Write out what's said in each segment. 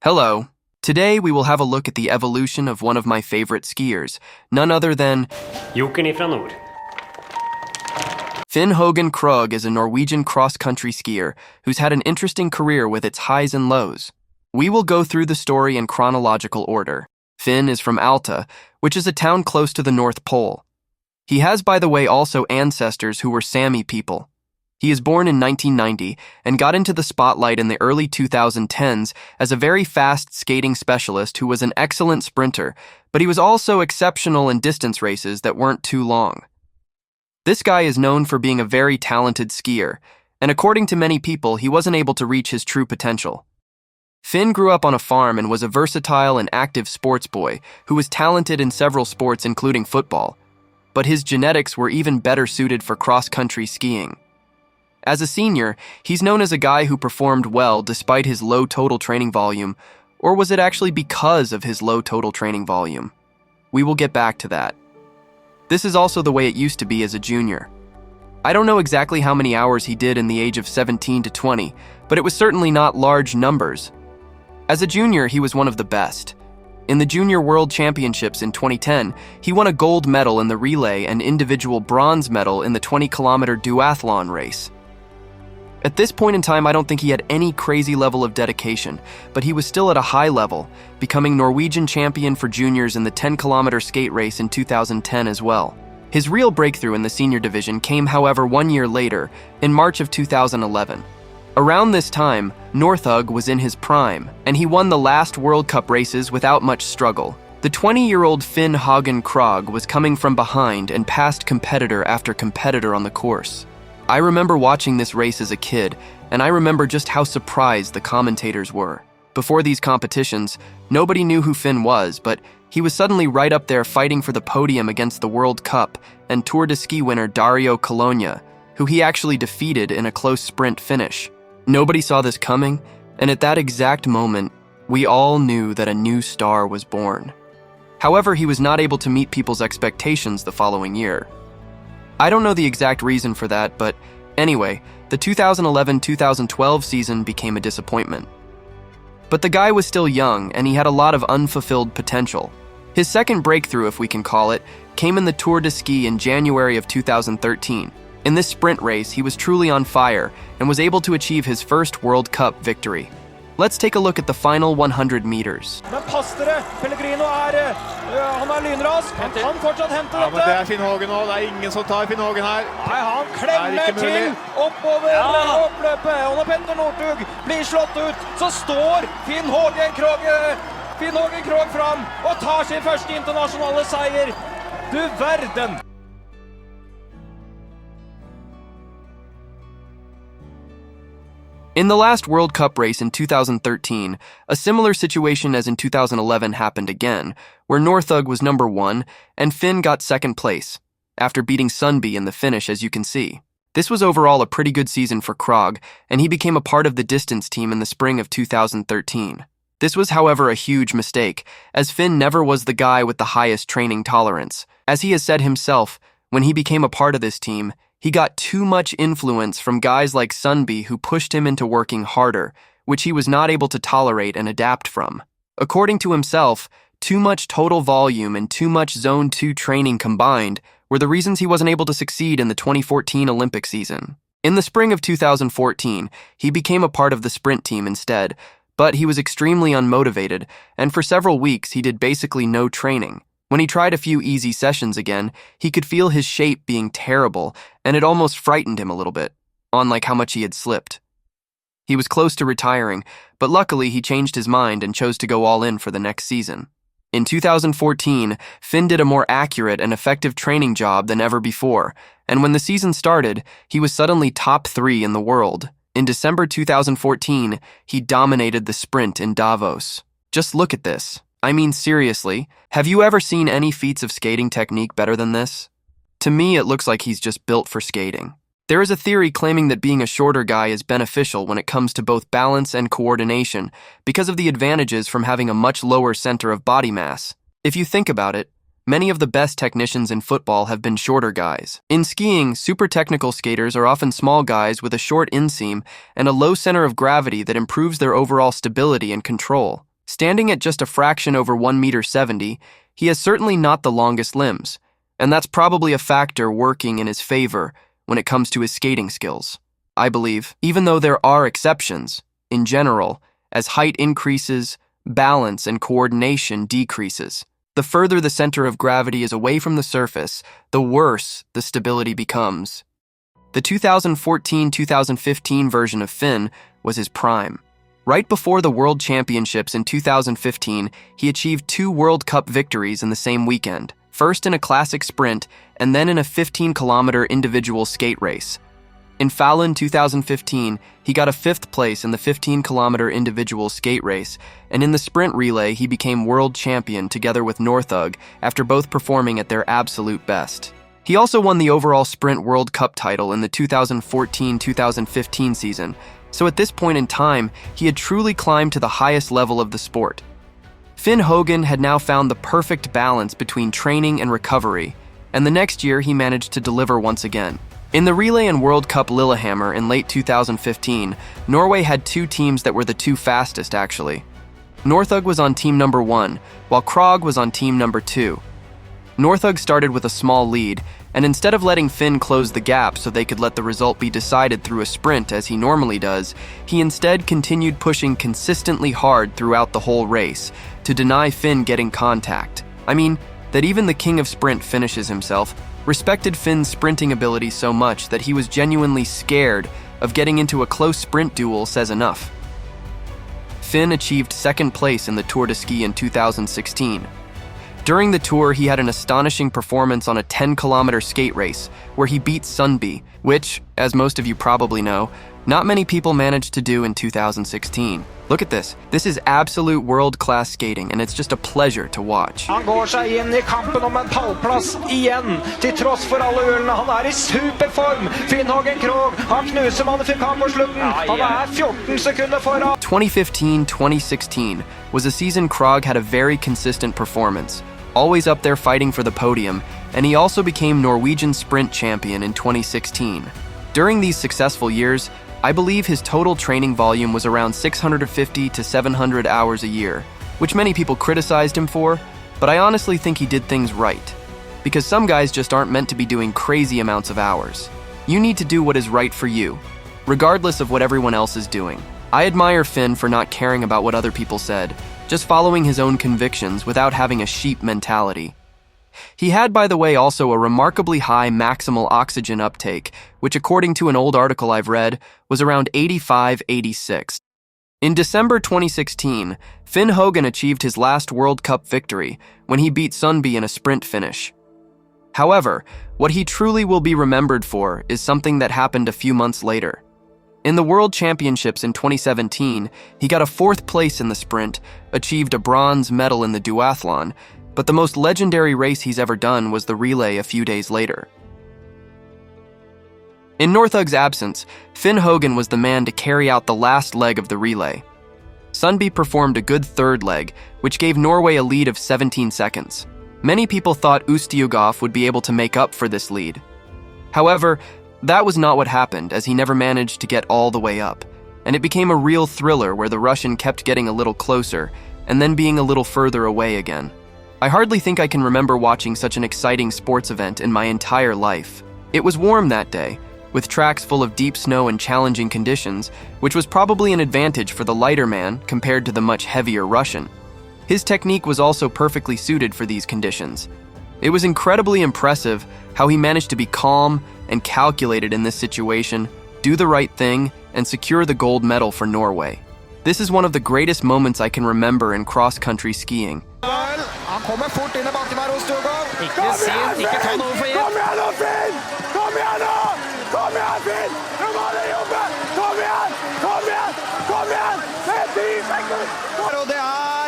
Hello. Today we will have a look at the evolution of one of my favorite skiers, none other than Jokeren ifra nord. Hågen Krogh is a Norwegian cross-country skier who's had an interesting career with its highs and lows. We will go through the story in chronological order. Finn is from Alta, which is a town close to the North Pole. He has, by the way, also ancestors who were Sami people. He is born in 1990 and got into the spotlight in the early 2010s as a very fast skating specialist who was an excellent sprinter, but he was also exceptional in distance races that weren't too long. This guy is known for being a very talented skier, and according to many people, he wasn't able to reach his true potential. Finn grew up on a farm and was a versatile and active sports boy who was talented in several sports including football, but his genetics were even better suited for cross-country skiing. As a senior, he's known as a guy who performed well despite his low total training volume, or was it actually because of his low total training volume? We will get back to that. This is also the way it used to be as a junior. I don't know exactly how many hours he did in the age of 17 to 20, but it was certainly not large numbers. As a junior, he was one of the best. In the Junior World Championships in 2010, he won a gold medal in the relay and individual bronze medal in the 20-kilometer duathlon race. At this point in time, I don't think he had any crazy level of dedication, but he was still at a high level, becoming Norwegian champion for juniors in the 10-kilometer skate race in 2010 as well. His real breakthrough in the senior division came, however, 1 year later, in March of 2011. Around this time, Northug was in his prime, and he won the last World Cup races without much struggle. The 20-year-old Finn Hågen Krogh was coming from behind and passed competitor after competitor on the course. I remember watching this race as a kid, and I remember just how surprised the commentators were. Before these competitions, nobody knew who Finn was, but he was suddenly right up there fighting for the podium against the World Cup and Tour de Ski winner Dario Cologna, who he actually defeated in a close sprint finish. Nobody saw this coming, and at that exact moment, we all knew that a new star was born. However, he was not able to meet people's expectations the following year. I don't know the exact reason for that, but anyway, the 2011-2012 season became a disappointment. But the guy was still young, and he had a lot of unfulfilled potential. His second breakthrough, if we can call it, came in the Tour de Ski in January of 2013. In this sprint race, he was truly on fire and was able to achieve his first World Cup victory. Let's take a look at the final 100 meters. Men pass dere, Pellegrino han lynrask, han kan fortsatt hente dette. Ja, men det Finn Hågen nå, det ingen som tar Finn Hågen her. Nei, han klemmer til oppover oppløpet, og når Petter Northug blir slått ut, så står Finn Hågen Krogh fram og tar sin første internasjonale seier. Du verden! In the last World Cup race in 2013, a similar situation as in 2011 happened again, where Northug was number 1 and Finn got second place, after beating Sundby in the finish, as you can see. This was overall a pretty good season for Krogh, and he became a part of the distance team in the spring of 2013. This was, however, a huge mistake, as Finn never was the guy with the highest training tolerance. As he has said himself, when he became a part of this team, he got too much influence from guys like Sundby who pushed him into working harder, which he was not able to tolerate and adapt from. According to himself, too much total volume and too much Zone 2 training combined were the reasons he wasn't able to succeed in the 2014 Olympic season. In the spring of 2014, he became a part of the sprint team instead, but he was extremely unmotivated, and for several weeks he did basically no training. When he tried a few easy sessions again, he could feel his shape being terrible, and it almost frightened him a little bit, unlike how much he had slipped. He was close to retiring, but luckily he changed his mind and chose to go all in for the next season. In 2014, Finn did a more accurate and effective training job than ever before, and when the season started, he was suddenly top 3 in the world. In December 2014, he dominated the sprint in Davos. Just look at this. I mean, seriously, have you ever seen any feats of skating technique better than this? To me, it looks like he's just built for skating. There is a theory claiming that being a shorter guy is beneficial when it comes to both balance and coordination because of the advantages from having a much lower center of body mass. If you think about it, many of the best technicians in football have been shorter guys. In skiing, super technical skaters are often small guys with a short inseam and a low center of gravity that improves their overall stability and control. Standing at just a fraction over 1.70 meters, he has certainly not the longest limbs, and that's probably a factor working in his favor when it comes to his skating skills. I believe, even though there are exceptions, in general, as height increases, balance and coordination decreases. The further the center of gravity is away from the surface, the worse the stability becomes. The 2014-2015 version of Finn was his prime. Right before the World Championships in 2015, he achieved 2 World Cup victories in the same weekend, first in a classic sprint and then in a 15-kilometer individual skate race. In Falun 2015, he got a 5th place in the 15-kilometer individual skate race, and in the sprint relay he became world champion together with Northug after both performing at their absolute best. He also won the overall sprint World Cup title in the 2014-2015 season, so at this point in time, he had truly climbed to the highest level of the sport. Finn Hågen had now found the perfect balance between training and recovery, and the next year he managed to deliver once again. In the Relay and World Cup Lillehammer in late 2015, Norway had 2 teams that were the 2 fastest, actually. Northug was on team number 1, while Krogh was on team number 2. Northug started with a small lead, and instead of letting Finn close the gap so they could let the result be decided through a sprint as he normally does, he instead continued pushing consistently hard throughout the whole race to deny Finn getting contact. I mean, that even the king of sprint finishes himself, respected Finn's sprinting ability so much that he was genuinely scared of getting into a close sprint duel says enough. Finn achieved 2nd place in the Tour de Ski in 2016. During the tour, he had an astonishing performance on a 10-kilometer skate race where he beat Sundby, which, as most of you probably know, not many people managed to do in 2016. Look at this. This is absolute world-class skating, and it's just a pleasure to watch. Han går seg inn I kampen om en pallplass igjen, til tross for alle ulene. Han I superform. Hågen Krogh, han knuser Magnificat på slutten. Han 14 sekunder foran. 2015-2016 was a season Krogh had a very consistent performance, always up there fighting for the podium, and he also became Norwegian sprint champion in 2016. During these successful years, I believe his total training volume was around 650 to 700 hours a year, which many people criticized him for, but I honestly think he did things right. Because some guys just aren't meant to be doing crazy amounts of hours. You need to do what is right for you, regardless of what everyone else is doing. I admire Finn for not caring about what other people said, just following his own convictions without having a sheep mentality. He had, by the way, also a remarkably high maximal oxygen uptake, which according to an old article I've read, was around 85-86. In December 2016, Finn Hågen achieved his last World Cup victory when he beat Sundby in a sprint finish. However, what he truly will be remembered for is something that happened a few months later. In the World Championships in 2017, he got a 4th place in the sprint, achieved a bronze medal in the duathlon, but the most legendary race he's ever done was the relay a few days later. In Northug's absence, Finn Hågen was the man to carry out the last leg of the relay. Sundby performed a good 3rd leg, which gave Norway a lead of 17 seconds. Many people thought Ustiugov would be able to make up for this lead. However, that was not what happened, as he never managed to get all the way up, and it became a real thriller where the Russian kept getting a little closer and then being a little further away again. I hardly think I can remember watching such an exciting sports event in my entire life. It was warm that day, with tracks full of deep snow and challenging conditions, which was probably an advantage for the lighter man compared to the much heavier Russian. His technique was also perfectly suited for these conditions. It was incredibly impressive how he managed to be calm and calculated in this situation, do the right thing, and secure the gold medal for Norway. This is one of the greatest moments I can remember in cross-country skiing. Han kommer fort inn I bakken her hos Ustiugov. Ikke sent, ikke ta noe for Kom gitt. igjen nå, Finn! Kom igjen nå! Kom igjen, Finn! Nå må du jobbe! Kom igjen! Kom igjen! Kom igjen! Det 10 sekunder! Og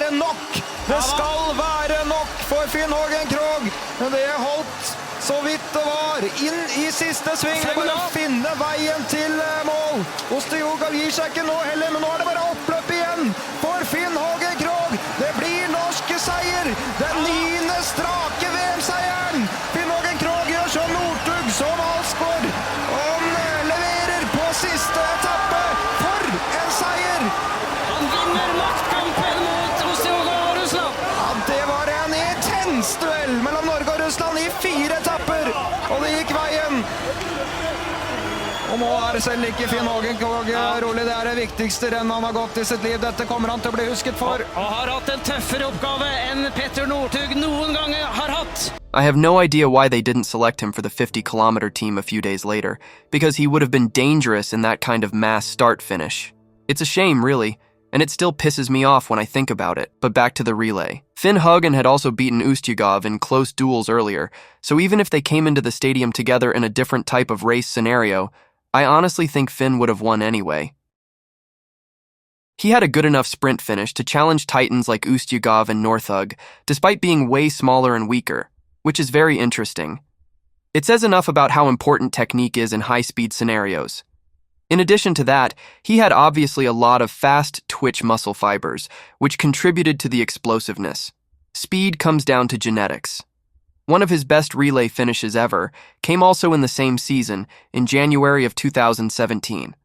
det nok! Det skal være nok for Finn Hågen Krogh! Men det holdt så vidt det var. Inn I siste sving. Bare å finne veien til mål. Ustiugov gir seg ikke nå heller, men nå det bare oppløp igjen for Finn Hågen Krogh. Det blir norske seier. Den 9. strake VM-seieren. Finn Hågen Krogh gjør som Northug, som Alsgaard. Og leverer på siste etappe. For en seier! Han vinner maktkampen mot Og nå er det selv ikke Finn Hågen Krogh rolig. Det er det viktigste rennet han har gått i sitt liv. Dette kommer han til å bli husket for. Og har hatt en tøffere oppgave enn Petter Northug noen ganger har hatt. I have no idea why they didn't select him for the 50-kilometer team a few days later, because he would have been dangerous in that kind of mass start-finish. It's a shame, really, and it still pisses me off when I think about it. But back to the relay. Finn Hågen had also beaten Ustjugov in close duels earlier, so even if they came into the stadium together in a different type of race scenario, I honestly think Finn would have won anyway. He had a good enough sprint finish to challenge titans like Ustjugov and Northug, despite being way smaller and weaker, which is very interesting. It says enough about how important technique is in high-speed scenarios. In addition to that, he had obviously a lot of fast twitch muscle fibers, which contributed to the explosiveness. Speed comes down to genetics. One of his best relay finishes ever came also in the same season, in January of 2017.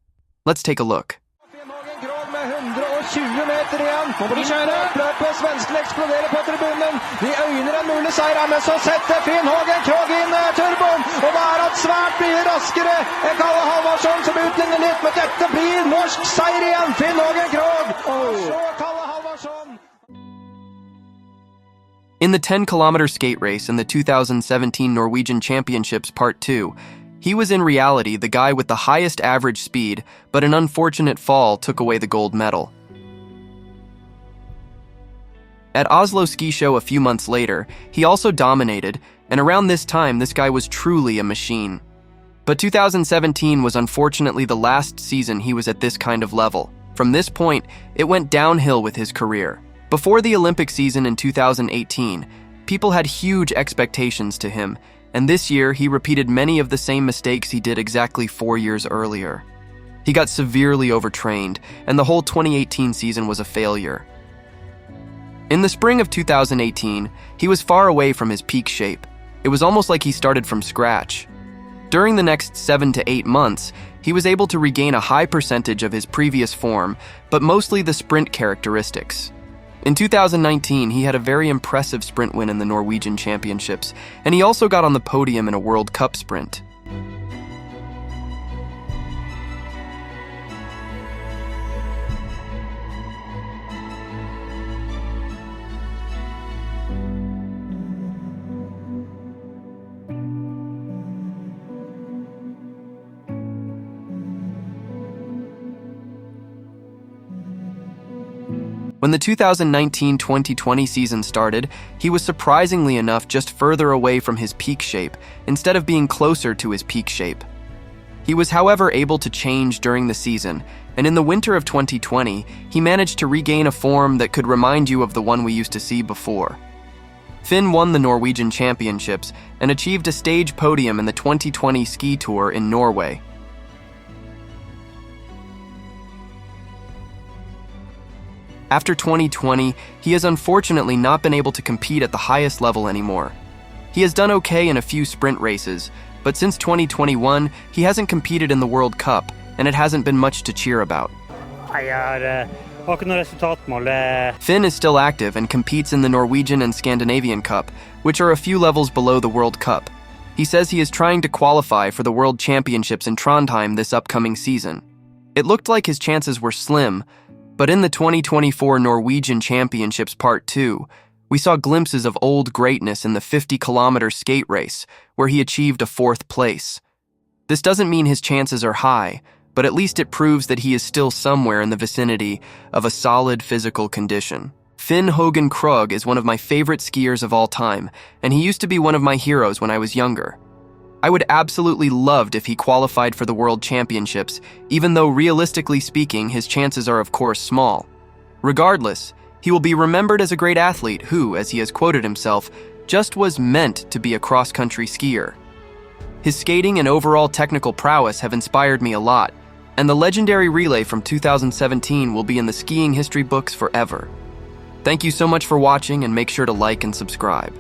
Let's take a look. 120 meter igjen. Nå må de kjøre. Løpet svenskene eksploderer på tribunen. De øyner en mulig seier, men så setter Finn Hågen Krogh inn turboen. Og da er han svært mye raskere enn Kalle Halvarsson, som utligner litt. Men dette blir norsk seier igjen. Finn Hågen Krogh. Så Kalle Halvarsson. In the 10-kilometer skate race in the 2017 Norwegian Championships Part 2, he was in reality the guy with the highest average speed, but an unfortunate fall took away the gold medal. At Oslo Ski Show a few months later, he also dominated, and around this time this guy was truly a machine. But 2017 was unfortunately the last season he was at this kind of level. From this point, it went downhill with his career. Before the Olympic season in 2018, people had huge expectations to him, and this year he repeated many of the same mistakes he did exactly 4 years earlier. He got severely overtrained, and the whole 2018 season was a failure. In the spring of 2018, he was far away from his peak shape. It was almost like he started from scratch. During the next 7 to 8 months, he was able to regain a high percentage of his previous form, but mostly the sprint characteristics. In 2019, he had a very impressive sprint win in the Norwegian Championships, and he also got on the podium in a World Cup sprint. When the 2019-2020 season started, he was surprisingly enough just further away from his peak shape, instead of being closer to his peak shape. He was, however, able to change during the season, and in the winter of 2020, he managed to regain a form that could remind you of the one we used to see before. Finn won the Norwegian Championships and achieved a stage podium in the 2020 ski tour in Norway. After 2020, he has unfortunately not been able to compete at the highest level anymore. He has done okay in a few sprint races, but since 2021, he hasn't competed in the World Cup, and it hasn't been much to cheer about. Finn is still active and competes in the Norwegian and Scandinavian Cup, which are a few levels below the World Cup. He says he is trying to qualify for the World Championships in Trondheim this upcoming season. It looked like his chances were slim, but in the 2024 Norwegian Championships Part 2, we saw glimpses of old greatness in the 50-kilometer skate race, where he achieved a 4th place. This doesn't mean his chances are high, but at least it proves that he is still somewhere in the vicinity of a solid physical condition. Finn Hågen Krogh is one of my favorite skiers of all time, and he used to be one of my heroes when I was younger. I would absolutely loved if he qualified for the World Championships, even though realistically speaking, his chances are of course small. Regardless, he will be remembered as a great athlete who, as he has quoted himself, just was meant to be a cross-country skier. His skating and overall technical prowess have inspired me a lot, and the legendary relay from 2017 will be in the skiing history books forever. Thank you so much for watching, and make sure to like and subscribe.